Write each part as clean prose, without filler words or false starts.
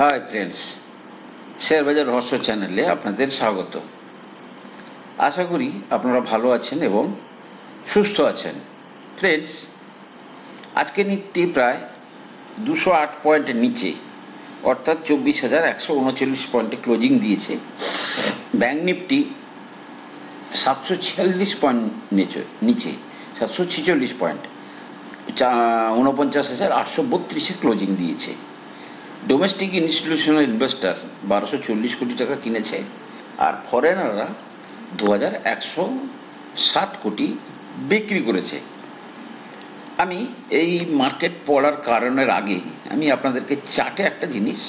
Hi friends, share বাজার রহস্য চ্যানেলে আপনাদের স্বাগত। আশা করি আপনারা ভালো আছেন এবং সুস্থ আছেন। ফ্রেন্ডস, আজকে নিফটি প্রায় 208 পয়েন্টের নিচে, অর্থাৎ 24,139 পয়েন্টে ক্লোজিং দিয়েছে। ব্যাংক নিফটি 746 পয়েন্ট নিচে 746 পয়েন্ট 49,832 ক্লোজিং দিয়েছে। ডোমেস্টিক ইনস্টিটিউশনাল ইনভেস্টর 1240 কোটি টাকা কিনেছে, আর ফরেনাররা 2107 কোটি বিক্রি করেছে। আমি এই মার্কেট পড়ার কারণের আগে আমি আপনাদেরকে চার্টে একটা জিনিস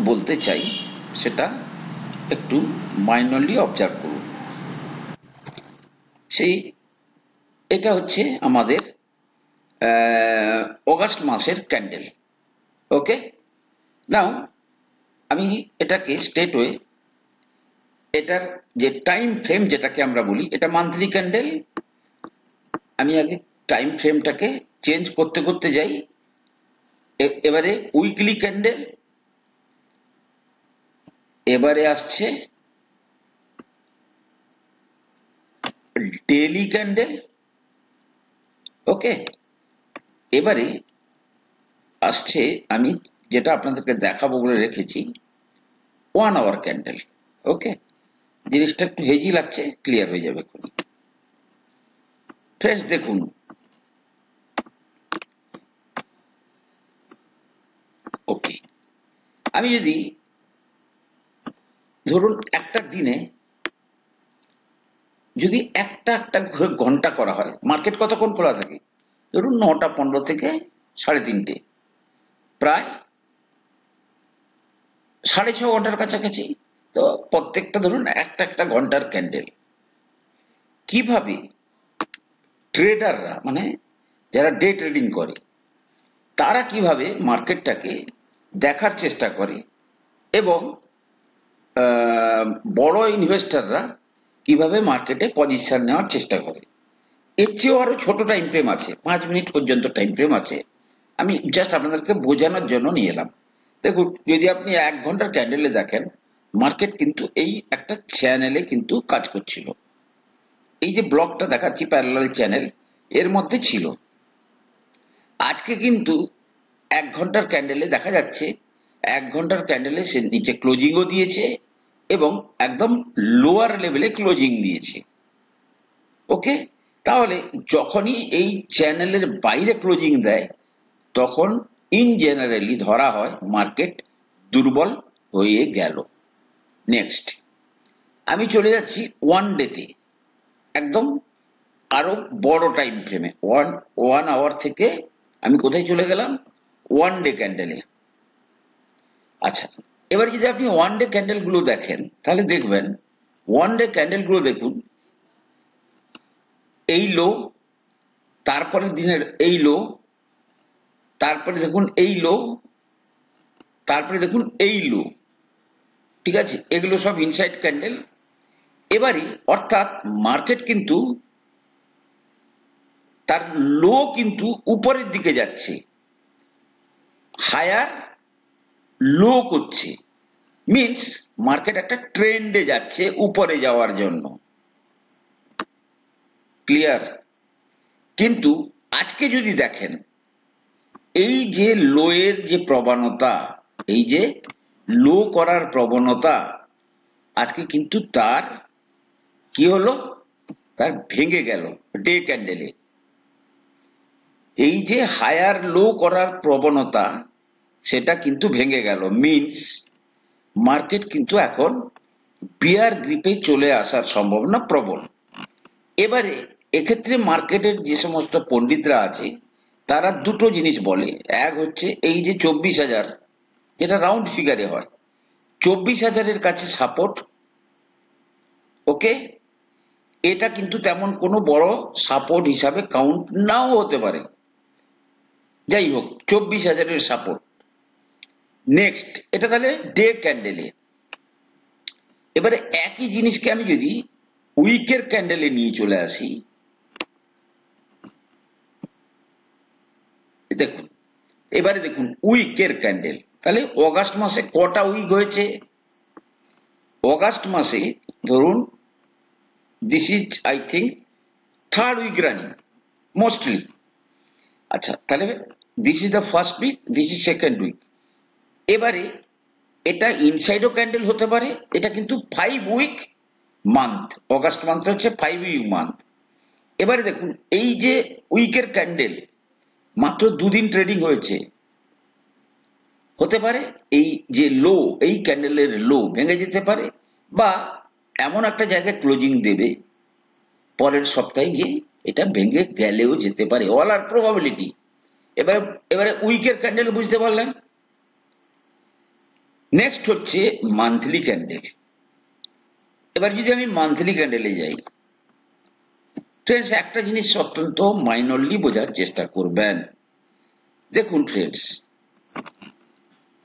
বলতে চাই, সেটা একটু মাইনরলি অবজার্ভ করুন। এটা হচ্ছে আমাদের অগাস্ট মাসের ক্যান্ডেল। ওকে, নাও আমি এটাকে স্ট্রেটওয়ে এটার যে টাইম ফ্রেম যেটাকে আমরা বলি, এটা মান্থলি ক্যান্ডেল। আমি আগে টাইম ফ্রেমটাকে চেঞ্জ করতে করতে যাই। এবারে উইকলি ক্যান্ডেল, এবারে আসছে ডেইলি ক্যান্ডেল। ওকে, এবারে আসছে আমি যেটা আপনাদেরকে দেখাবো বলে রেখেছি, 1 আওয়ার ক্যান্ডেল। ওকে, জিনিসটা একটু হেজি লাগছে, ক্লিয়ার হয়ে যাবে। ফ্রেন্ডস দেখুন, ওকে, আমি যদি ধরুন একটা দিনে যদি একটা একটা ঘন্টা করা হয়, মার্কেট কতক্ষণ খোলা থাকে? ধরুন 9টা 15 থেকে 3:30, প্রায় 6.5 ঘন্টার কাছাকাছি। তো প্রত্যেকটা ধরুন একটা একটা ঘন্টার ক্যান্ডেল। কিভাবে ট্রেডাররা, মানে যারা ডে ট্রেডিং করে, তারা কিভাবে মার্কেটটাকে দেখার চেষ্টা করে, এবং বড় ইনভেস্টররা কিভাবে মার্কেটে পজিশন নেওয়ার চেষ্টা করে। এর চেয়েও আরো ছোট টাইম ফ্রেম আছে, 5 মিনিট পর্যন্ত টাইম ফ্রেম আছে। আমি জাস্ট আপনাদেরকে বোঝানোর জন্য নিয়ে এলাম। দেখুন, যদি আপনি 1 ঘন্টার ক্যান্ডেলে দেখেন, মার্কেট কিন্তু এই একটা চ্যানেলে কিন্তু কাজ করছিল। এই যে ব্লকটা দেখাচ্ছি প্যারালাল চ্যানেল, এর মধ্যে ছিল। আজকে কিন্তু 1 ঘন্টার ক্যান্ডেলে দেখা যাচ্ছে, 1 ঘন্টার ক্যান্ডেলে সে নিচে ক্লোজিংও দিয়েছে এবং একদম লোয়ার লেভেলে ক্লোজিং দিয়েছে। ওকে, তাহলে যখনই এই চ্যানেলের বাইরে ক্লোজিং দেয়, তখন ইন জেনারেলি ধরা হয় মার্কেট দুর্বল হয়ে গেল। নেক্সট আমি চলে যাচ্ছি ওয়ান ডেতে, একদম আরো বড় টাইম ফ্রেমে। ওয়ান আওয়ার থেকে আমি কোথায় চলে গেলাম? ওয়ান ডে ক্যান্ডেলে। আচ্ছা, এবার যদি আপনি ওয়ান ডে ক্যান্ডেল গুলো দেখেন, তাহলে দেখবেন ওয়ান ডে ক্যান্ডেল গুলো দেখুন, এই লো, তারপরের দিনের এই লো, তারপরে দেখুন এই লো, তারপরে দেখুন এই লো। ঠিক আছে, এগুলো সব ইনসাইড ক্যান্ডেল। এবারে অর্থাৎ মার্কেট কিন্তু তার লো কিন্তু উপরের দিকে যাচ্ছে, হায়ার লো করছে, মিনস মার্কেট একটা ট্রেন্ডে যাচ্ছে উপরে যাওয়ার জন্য। ক্লিয়ার? কিন্তু আজকে যদি দেখেন, এই যে লোয়ের যে প্রবণতা, এই যে লো করার প্রবণতা, আজকে কিন্তু তার কি হলো? তার ভেঙে গেল ডে ক্যান্ডেলে। এই যে হায়ার লো করার প্রবণতা, সেটা কিন্তু ভেঙে গেল, মিনস মার্কেট কিন্তু এখন বিয়ার গ্রিপে চলে আসার সম্ভাবনা প্রবল। এবারে এক্ষেত্রে মার্কেটের যে সমস্ত পণ্ডিতরা আছে, তারা দুটো জিনিস বলে। এক হচ্ছে এই যে 24,000, যেটা রাউন্ড ফিগারে হয়, 24,000-এর কাছে সাপোর্ট। ওকে, এটা কিন্তু তেমন কোনো বড় সাপোর্ট হিসাবে কাউন্ট নাও হতে পারে, যাই হোক 24,000-এর সাপোর্ট। নেক্সট, এটা তাহলে ডে ক্যান্ডেলে। এবারে একই জিনিসকে আমি যদি উইকের ক্যান্ডেলে নিয়ে চলে আসি, দেখুন, এবারে দেখুন উইকের ক্যান্ডেল। তাহলে অগাস্ট মাসে কটা উইক হয়েছে? অগাস্ট মাসে ধরুন this is I think third week running mostly. আচ্ছা, তাহলে this is the first week, this is second week. এবারে এটা ইনসাইডও ক্যান্ডেল হতে পারে, এটা কিন্তু 5 উইক মান্থ, অগাস্ট মান্থ হচ্ছে 5 উইক মান্থ। এবারে দেখুন এই যে উইকের ক্যান্ডেল মাত্র দুদিন ট্রেডিং হয়েছে, হতে পারে এই যে লো, এই ক্যান্ডেলের লো ভেঙে যেতে পারে, বা এমন একটা জায়গায় ক্লোজিং দেবে পরের সপ্তাহে গিয়ে এটা ভেঙে গেলেও যেতে পারে, অল আর প্রবাবিলিটি। এবারে এবারে উইকের ক্যান্ডেল বুঝতে পারলেন। নেক্সট হচ্ছে মান্থলি ক্যান্ডেল। এবার যদি আমি মান্থলি ক্যান্ডেলে যাই, ফ্রেন্ডস একটা জিনিস অত্যন্ত মাইনরলি বোঝার চেষ্টা করবেন। দেখুন ফ্রেন্ডস,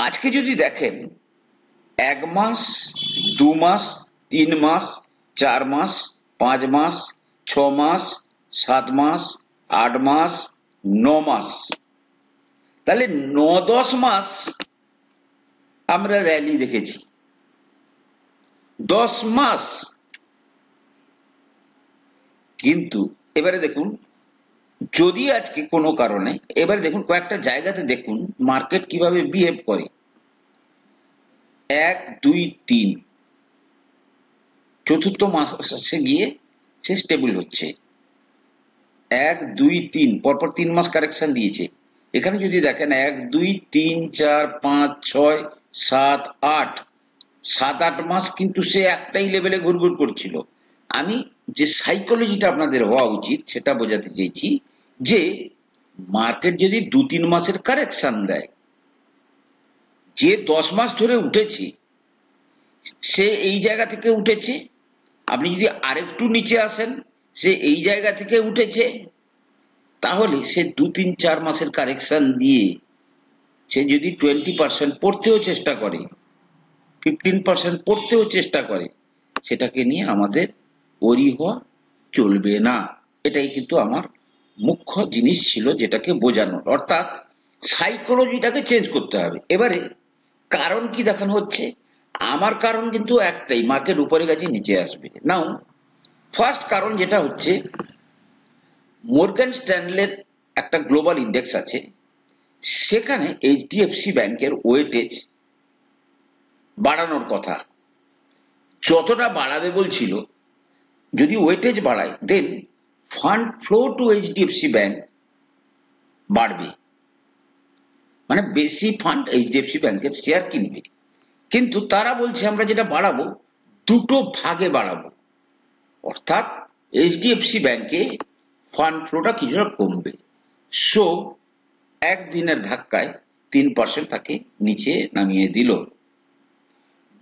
আজকে যদি দেখেন 1 মাস, 2 মাস, 3 মাস, 4 মাস, 5 মাস, 6 মাস, 7 মাস, 8 মাস, 9 মাস, তাহলে 9-10 মাস আমরা র্যালি দেখেছি। 10 মাস কিন্তু এবারে দেখুন, যদি আজকে কোনো কারণে, এবারে দেখুন কয়েকটা জায়গাতে দেখুন মার্কেট কিভাবে বিহেভ করে। 1, 2, 3 চতুর্থ মাসে গিয়ে সে স্টেবল হচ্ছে। 1, 2, 3 পরপর 3 মাস কারেকশন দিয়েছে। এখানে যদি দেখেন 1, 2, 3, 4, 5, 6, 7, 8, 7-8 মাস কিন্তু সে একটাই লেভেলে ঘুরঘুর করছিল। আমি যে সাইকোলজিটা আপনাদের হওয়া উচিত সেটা বোঝাতে চেয়েছি, যে মার্কেট যদি 2-3 মাসের কারেকশন দেয়, যে 10 মাস ধরে উঠেছে সে এই জায়গা থেকে উঠেছে, আপনি যদি আরেকটু নিচে আসেন সে এই জায়গা থেকে উঠেছে, তাহলে সে 2-3-4 মাসের কারেকশন দিয়ে সে যদি 20% পড়তেও চেষ্টা করে, 15% পড়তেও চেষ্টা করে, সেটাকে নিয়ে আমাদের ওরি হওয়া চলবে না। এটাই কিন্তু আমার মুখ্য জিনিস ছিল যেটাকে বোঝানোর, অর্থাৎ সাইকোলজিটাকে চেঞ্জ করতে হবে। এবারে কারণ কি দেখানো হচ্ছে, আমার কারণ কিন্তু একটাই, মার্কেট উপরে গেছে নিচে আসবে। নাও ফার্স্ট কারণ যেটা হচ্ছে, মর্গান স্ট্যানলের একটা গ্লোবাল ইন্ডেক্স আছে, সেখানে এইচডিএফসি ব্যাংকের ওয়েটেজ বাড়ানোর কথা, যতটা বাড়াবে বলছিল, যদি ওয়েটেজ বাড়ায় then fund flow to HDFC bank বাড়বে, মানে বেশি ফান্ড এইচডিএফসি ব্যাংকের শেয়ার কিনবে। কিন্তু তারা বলছে আমরা যেটা বাড়াবো দুটো ভাগে বাড়াবো, অর্থাৎ এইচডিএফসি ব্যাংকে ফান্ড ফ্লোটা কিছুটা কমবে। সো একদিনের ধাক্কায় 3% তাকে নিচে নামিয়ে দিল।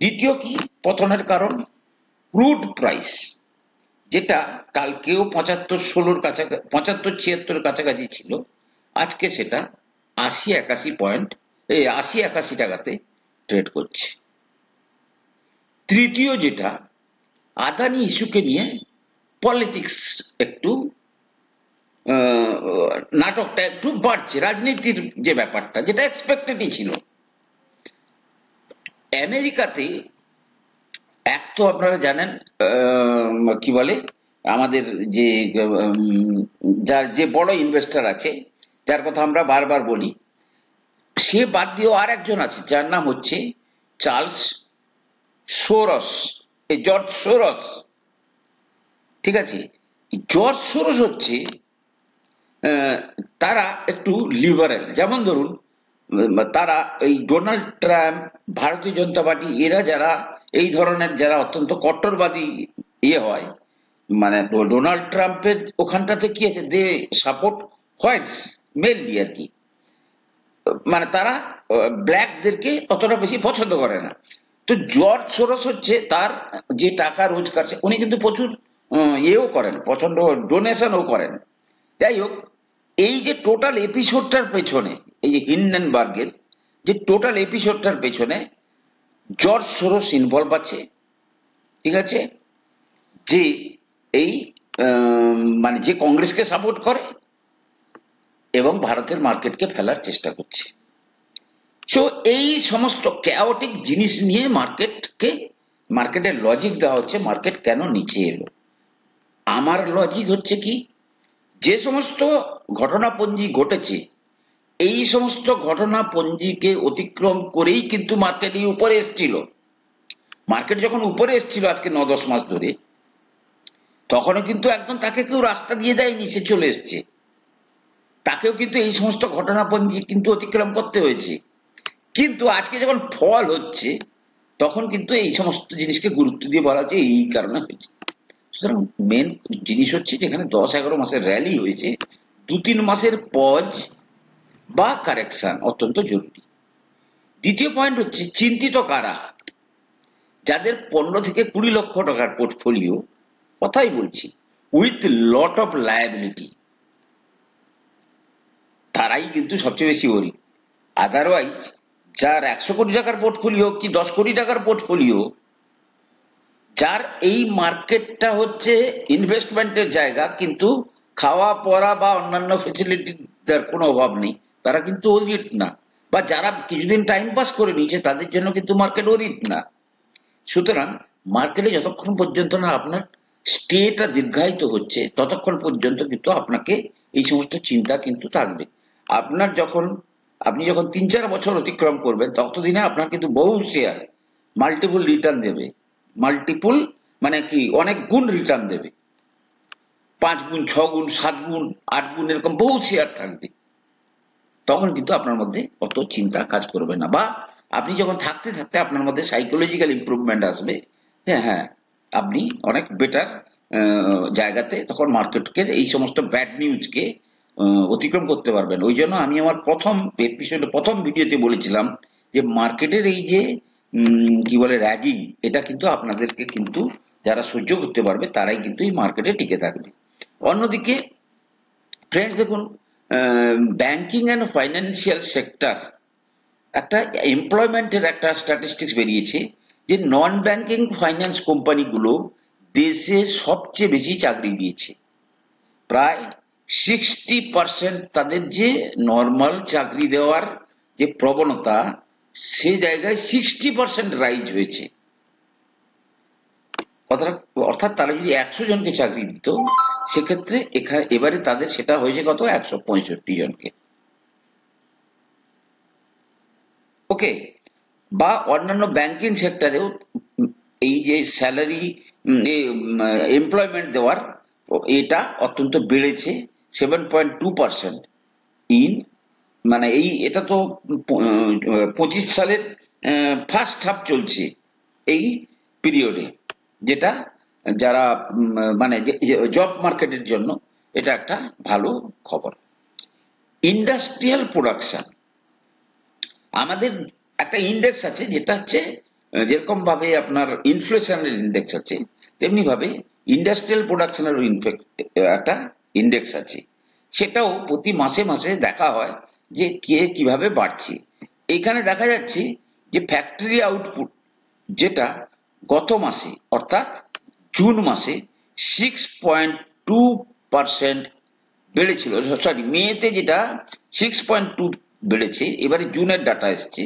দ্বিতীয় কি পতনের কারণ, ক্রুড প্রাইস, যেটা কালকেও 75-16 কাছাকাছি, 75-76 কাছাকাছি ছিল, আজকে সেটা 80-81 টাকাতে ট্রেড করছে। তৃতীয় যেটা, আদানি ইস্যুকে নিয়ে পলিটিক্স একটু, নাটকটা একটু বাড়ছে, রাজনীতির যে ব্যাপারটা যেটা এক্সপেক্টেডই ছিল। আমেরিকাতে এক তো আপনারা জানেন কি বলে, আমাদের যে যার যে বড় ইনভেস্টর আছে, যার কথা আমরা বারবার বলি, সে বাদ দিয়েও আর একজন আছে যার নাম হচ্ছে চার্লস সোরস, এই জর্জ সোরস। ঠিক আছে, জর্জ সোরস হচ্ছে তারা একটু লিবারেল, যেমন ধরুন তারা এই ডোনাল্ড ট্রাম্প, ভারতীয় জনতা পার্টি, এরা যারা এই ধরনের যারা অত্যন্ত কট্টরবাদী হয়, মানে ডোনাল্ড ট্রাম্পের ওখানটাতে কি আছে, দে সাপোর্ট হোয়াইটস মেনলি আর কি, মানে তারা ব্ল্যাকদেরকে অতটা বেশি পছন্দ করে না। তো জর্জ সোরস হচ্ছে তার যে টাকা রোজগার, উনি কিন্তু প্রচুর ইয়েও করেন, পছন্দ ডোনেশনও করেন। যাই হোক, এই যে টোটাল এপিসোডটার পেছনে, এই যে হিন্ডেনবার্গের যে টোটাল এপিসোডটার পেছনে জর্জ সোরস ইনভলভ আছে। ঠিক আছে, যে এই মানে যে কংগ্রেসকে সাপোর্ট করে এবং ভারতের মার্কেটকে ফেলার চেষ্টা করছে। সো এই সমস্ত ক্যাওটিক জিনিস নিয়ে মার্কেটের লজিক দেওয়া হচ্ছে মার্কেট কেন নিচে এলো। আমার লজিক হচ্ছে কি, যে সমস্ত ঘটনাপঞ্জি ঘটেছে এই সমস্ত ঘটনাপঞ্জিকে অতিক্রম করেই কিন্তু মার্কেট এই উপরে এসেছিল। মার্কেট যখন উপরে এসেছিল আজকে 9-10 মাস ধরে, তখনও কিন্তু একদম তাকে কেউ রাস্তা দিয়ে দেয়নি, সে চলে এসছে। তাকেও কিন্তু এই সমস্ত ঘটনাপঞ্জি কিন্তু অতিক্রম করতে হয়েছে। কিন্তু আজকে যখন ফল হচ্ছে তখন কিন্তু এই সমস্ত জিনিসকে গুরুত্ব দিয়ে বলা হচ্ছে এই কারণে হয়েছে। সুতরাং মেন জিনিস হচ্ছে যেখানে 10-11 মাসের র্যালি হয়েছে, 2-3 মাসের পজ বা কারেকশন অত্যন্ত জরুরি। দ্বিতীয় পয়েন্ট হচ্ছে চিন্তিত কারা, যাদের 15 থেকে 20 লক্ষ টাকার পোর্টফোলিও, কথাই বলছি, উইথ লট অফ লায়াবিলিটি, তারাই কিন্তু সবচেয়ে বেশি গরিব। আদারওয়াইজ যার 100 কোটি টাকার পোর্টফোলিও কি 10 কোটি টাকার পোর্টফোলিও, যার এই মার্কেটটা হচ্ছে ইনভেস্টমেন্টের জায়গা কিন্তু খাওয়া পড়া বা অন্যান্য ফেসিলিটির কোনো অভাব নেই, তারা কিন্তু ওরিট না। বা যারা কিছুদিন টাইম পাস করে নিয়েছে তাদের জন্য কিন্তু মার্কেট ওরিট না। সুতরাং মার্কেটে যতক্ষণ পর্যন্ত না আপনার স্টেটা দীর্ঘায়িত হচ্ছে ততক্ষণ পর্যন্ত কিন্তু আপনাকে এই সমস্ত চিন্তা কিন্তু থাকবে। আপনি যখন 3-4 বছর অতিক্রম করবেন ততদিনে আপনার কিন্তু বহু শেয়ার মাল্টিপল রিটার্ন দেবে। মাল্টিপল মানে কি, অনেক গুণ রিটার্ন দেবে, 5 গুণ, 6 গুণ, 7 গুণ, 8 গুণ, এরকম বহু শেয়ার থাকবে। তখন কিন্তু আপনার মধ্যে অত চিন্তা কাজ করবে না, বা আপনি যখন থাকতে থাকতে আপনার মধ্যে সাইকোলজিক্যাল ইমপ্রুভমেন্ট আসবে যে হ্যাঁ আপনি অনেক বেটার জায়গাতে তখন মার্কেটকে এই সমস্ত ব্যাড নিউজকে অতিক্রম করতে পারবেন। ওই জন্য আমি আমার প্রথম এপিসোডে প্রথম ভিডিওতে বলেছিলাম যে মার্কেটের এই যে কি বলে র্যাগিং, এটা কিন্তু আপনাদেরকে কিন্তু যারা সহ্য করতে পারবে তারাই কিন্তু এই মার্কেটে টিকে থাকবে। অন্যদিকে ফ্রেন্ডস দেখুন, ব্যাংকিং অ্যান্ড ফাইন্যান্সিয়াল সেক্টর একটা এমপ্লয়মেন্টের একটা স্ট্যাটিস্টিক্স বেরিয়েছে যে নন ব্যাংকিং ফাইন্যান্স কোম্পানিগুলো দেশে সবচেয়ে বেশি চাকরি দিয়েছে। প্রায় 60% তাদের যে নর্মাল চাকরি দেওয়ার যে প্রবণতা, সে জায়গায় 60% রাইজ হয়েছে। অর্থাৎ তারা যদি 100 জনকে চাকরি দিত, সেক্ষেত্রে এবারে তাদের সেটা হয়েছে কত, 165 জনকে। ওকে, বা অন্যান্য ব্যাংকিং সেক্টরেও এই যে স্যালারি এমপ্লয়মেন্ট দেওয়ার এটা অত্যন্ত বেড়েছে 7.2% ইন, মানে এটা তো 25 সালের ফার্স্ট হাফ চলছে এই পিরিয়ডে, যেটা যারা মানে জব মার্কেটের জন্য এটা একটা ভালো খবর। ইন্ডাস্ট্রিয়াল প্রোডাকশন, আমাদের একটা ইন্ডেক্স আছে যেটা হচ্ছে যেরকম ভাবে আপনার ইনফ্লেশনের ইন্ডেক্স আছে, তেমনি ভাবে ইন্ডাস্ট্রিয়াল প্রোডাকশনের একটা ইন্ডেক্স আছে। সেটাও প্রতি মাসে মাসে দেখা হয় যে কে কিভাবে বাড়ছে। এখানে দেখা যাচ্ছে যে ফ্যাক্টরি আউটপুট, যেটা গত মাসে অর্থাৎ জুন মাসে 6.2% বেড়েছিল, সরি মেতে যেটা 6.2 বেড়েছে, এবারে জুনের ডাটা এসছে,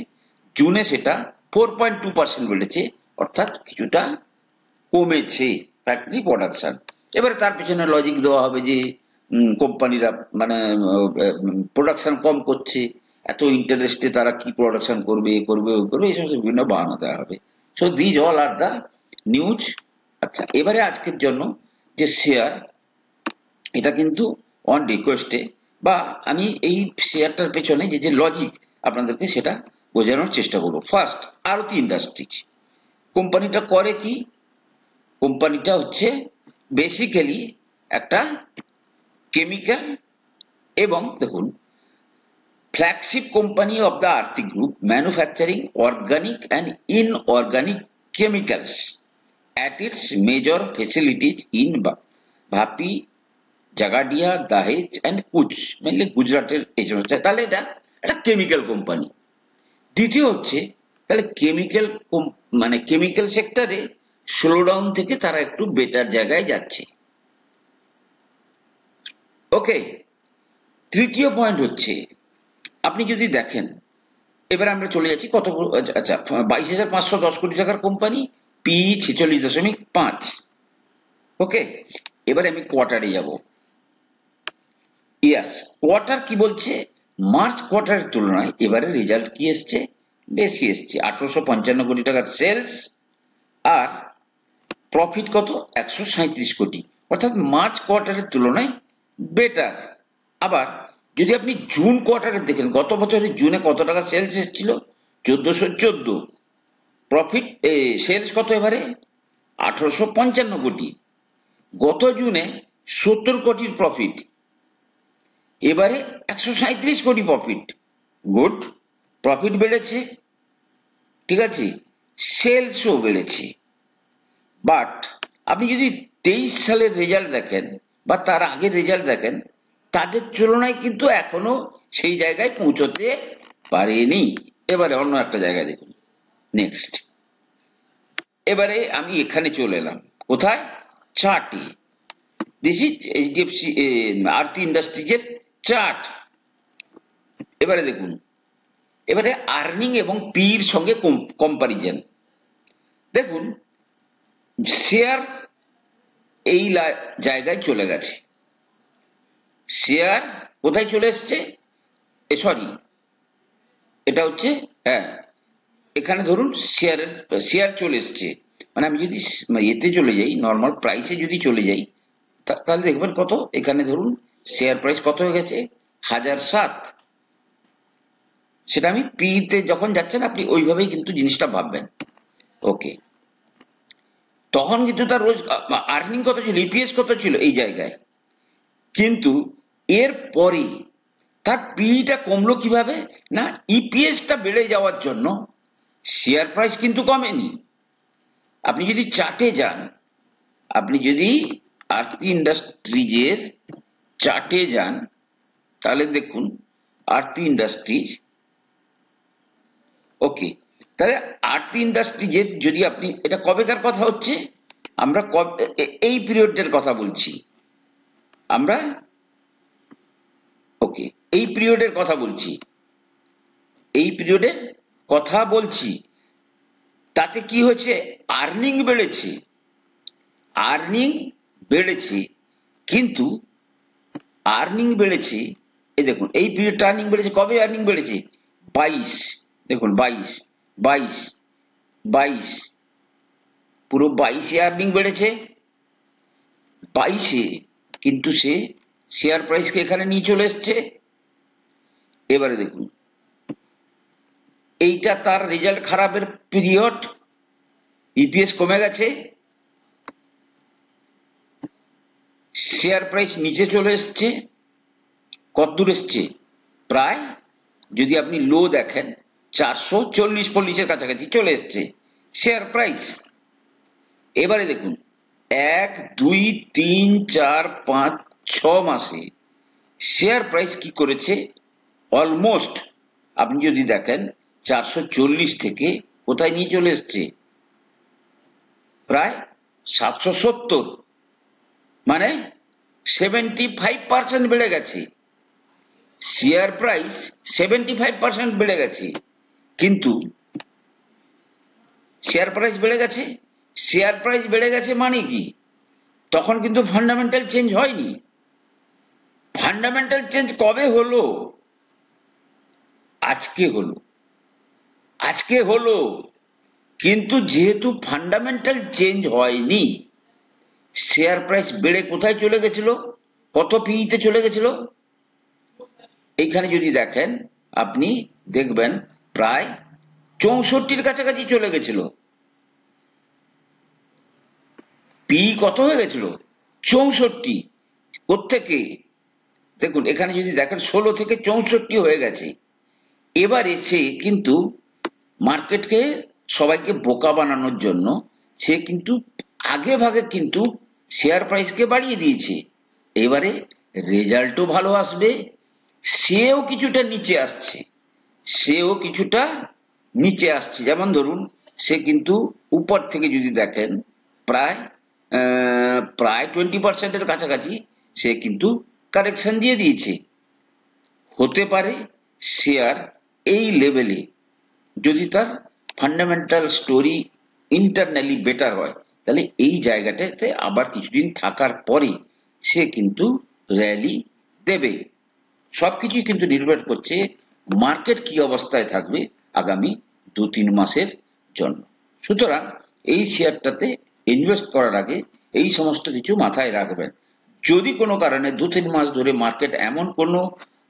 জুনে সেটা 4.2% বেড়েছে, অর্থাৎ কিছুটা কমেছে ফ্যাক্টরি প্রোডাকশন। এবারে তার পেছনে লজিক দেওয়া হবে যে কোম্পানিরা মানে প্রোডাকশন কম করছে, এত ইন্টারেস্টে তারা কি প্রোডাকশন করবে করবে করবে, এই সমস্ত বিভিন্ন বাহানা দেওয়া হবে। So these all are the news. আচ্ছা, এবারে আজকের জন্য যে শেয়ার, এটা কিন্তু অন রিকোয়েস্টে, বা আমি এই শেয়ারটার পেছনে যে যে লজিক আপনাদেরকে সেটা বোঝানোর চেষ্টা করবো। ফার্স্ট, আরতি ইন্ডাস্ট্রিজ কোম্পানিটা করে কি, কোম্পানিটা হচ্ছে বেসিক্যালি একটা কেমিক্যাল, এবং দেখুন flagship company of the Aarti group, manufacturing organic and inorganic chemicals at its major facilities in Vapi, Jhagadia, Dahej and Kutch, mainly গুজরাটের এই সমস্ত। তাহলে এটা একটা কেমিক্যাল কোম্পানি। দ্বিতীয় হচ্ছে তাহলে মানে কেমিক্যাল সেক্টরে স্লোডাউন থেকে তারা একটু বেটার জায়গায় যাচ্ছে। ওকে, তৃতীয় পয়েন্ট হচ্ছে আপনি যদি দেখেন এবার আমরা চলে যাচ্ছি কত, আচ্ছা 22,510 কোটি টাকার কোম্পানি, পি 46.5। ওকে, এবারে আমি কোয়ার্টারে যাব। ইয়াস, কোয়ার্টার কি বলছে, মার্চ কোয়ার্টারের তুলনায় এবারে রেজাল্ট কি এসছে, বেশি এসছে, 1855 কোটি টাকার সেলস, আর প্রফিট কত, 137 কোটি, অর্থাৎ মার্চ কোয়ার্টারের তুলনায় বেটার। আবার যদি আপনি জুন কোয়ার্টারে দেখেন, গত বছরের জুনে কত টাকা সেলস এসেছিল, 1414, প্রফিট সেলস কত এবারে, 1855 কোটি। গত জুনে 70 কোটির প্রফিট, এবারে 137 কোটি প্রফিট। গুড, প্রফিট বেড়েছে, ঠিক আছে, সেলসও বেড়েছে। বাট আপনি যদি 23 সালের রেজাল্ট দেখেন বা তার আগের রেজাল্ট দেখেন, তাদের তুলনায় কিন্তু এখনো সেই জায়গায় পৌঁছতে পারেনি। এবারে অন্য একটা জায়গায় দেখুন, নেক্সট। এবারে আমি এখানে চলে এলাম, কোথায়, চার্টে। This is HDFC Aarti Industries এর চার্ট। এবারে দেখুন, এবারে আর্নিং এবং পির সঙ্গে কম্পারিজন। দেখুন, শেয়ার এই জায়গায় চলে গেছে, শেয়ার কোথায় চলে এসছে, সরি এটা হচ্ছে, হ্যাঁ এখানে ধরুন শেয়ার চলে এসছে, মানে আমি যদি এতে চলে যাই, নর্মাল প্রাইসে যদি চলে যাই, তাহলে দেখবেন কত, এখানে ধরুন শেয়ার প্রাইস কত হয়ে গেছে, 1007। সেটা আমি পি তে যখন যাচ্ছেন আপনি ওইভাবেই কিন্তু জিনিসটা ভাববেন। ওকে, তখন কিন্তু তার রোজ আর্নিং কত ছিল, ইপিএস কত ছিল এই জায়গায়, কিন্তু এর পরে তার পিটা কমলো কিভাবে না, ইপিএসটা বেড়ে যাওয়ার জন্য শেয়ার প্রাইস কিন্তু কমেনি। আপনি যদি চার্টে যান, আপনি যদি আরতি ইন্ডাস্ট্রিজের চার্টে যান, তাহলে দেখুন আরতি ইন্ডাস্ট্রিজ, ওকে, তাহলে আরতি ইন্ডাস্ট্রিজের যদি আপনি, এটা কবেকার কথা হচ্ছে, আমরা এই পিরিয়ডের কথা বলছি আমরা, ওকে এই পিরিয়ডের কথা বলছি, এই পিরিয়ডের কথা বলছি। তাতে কি হয়েছে, আর্নিং বেড়েছে, আর্নিং বেড়েছে, কিন্তু আর্নিং বেড়েছে, এই দেখুন এই পিরিয়ডটা আর্নিং বেড়েছে, কবে আর্নিং বেড়েছে, 22, দেখুন 22 22 22, পুরো 22-এ আর্নিং বেড়েছে, 22-এ কিন্তু সে শেয়ার প্রাইসকে এখানে নিয়ে চলে এসছে। এবারে দেখুন, এইটা তার রেজাল্ট খারাপের পিরিয়ড, ইপিএস কমে গেছে, শেয়ার প্রাইস নিচে চলে এসছে, কতদূর এসছে, প্রায় যদি আপনি লো দেখেন 440-40-এর কাছাকাছি চলে এসছে শেয়ার প্রাইস। এবারে দেখুন 1 2 3 4 5 6 মাসে শেয়ার প্রাইস কি করেছে, অলমোস্ট আপনি যদি দেখেন 440 থেকে কোথায় নিয়ে চলে এসছে, প্রায় 770, মানে 75% বেড়ে গেছে, শেয়ার প্রাইস 75% বেড়ে গেছে। কিন্তু শেয়ার প্রাইস বেড়ে গেছে, শেয়ার প্রাইস বেড়ে গেছে মানে কি, তখন কিন্তু ফান্ডামেন্টাল চেঞ্জ হয়নি। ফান্ডামেন্টাল চেঞ্জ কবে হলো, আজকে হলো, আজকে হলো, কিন্তু যেহেতু ফান্ডামেন্টাল চেঞ্জ হয়নি, শেয়ার প্রাইস বেড়ে কোথায় চলে গেছিল, কত পিইতে চলে গেছিল, এইখানে যদি দেখেন আপনি দেখবেন প্রায় 64-র কাছাকাছি চলে গেছিল, পি কত হয়ে গেছিল, 64। কোত্থেকে, দেখুন এখানে যদি দেখেন 16 থেকে 64 হয়ে গেছে। এবার এসে কিন্তু মার্কেটকে সবাইকে বোকা বানানোর জন্য সে কিন্তু আগে ভাগে কিন্তু শেয়ার প্রাইসকে বাড়িয়ে দিয়েছে। এবারে রেজাল্টও ভালো আসবে, সেও কিছুটা নিচে আসছে, সেও কিছুটা নিচে আসছে। যেমন ধরুন সে কিন্তু উপর থেকে যদি দেখেন প্রায় প্রায় 20%-এর কাছাকাছি সে কিন্তু কারেকশন দিয়ে দিয়েছে। হতে পারে শেয়ার এই লেভেলে যদি তার ফান্ডামেন্টাল স্টোরি ইন্টারনালি বেটার হয়, তাহলে এই জায়গাটাতে আবার কিছুদিন থাকার পরে সে কিন্তু র্যালি দেবে। সবকিছুই কিন্তু নির্ভর করছে মার্কেট কি অবস্থায় থাকবে আগামী 2-3 মাসের জন্য। সুতরাং এই শেয়ারটাতে ইনভেস্ট করার আগে এই সমস্ত কিছু মাথায় রাখবেন। যদি কোনো কারণে 2-3 মাস ধরে মার্কেট এমন কোনো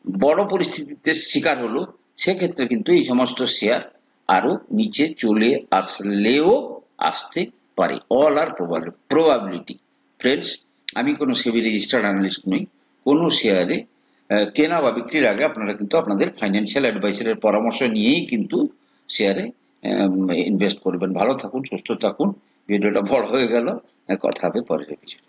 বড় পরিস্থিতিতে শিকার হলো, সেক্ষেত্রে কিন্তু এই সমস্ত শেয়ার আরো নিচে চলে আসলেও আসতে পারে। অল আর প্রবাবিলিটি। ফ্রেন্ডস, আমি কোনো সেবি রেজিস্টার্ড অ্যানালিস্ট নই। কোনো শেয়ারে কেনা বা বিক্রির আগে আপনারা কিন্তু আপনাদের ফাইন্যান্সিয়াল অ্যাডভাইসারের পরামর্শ নিয়েই কিন্তু শেয়ারে ইনভেস্ট করবেন। ভালো থাকুন, সুস্থ থাকুন। ভিডিওটা বড় হয়ে গেল, কথা হবে পরের এপিসোডে।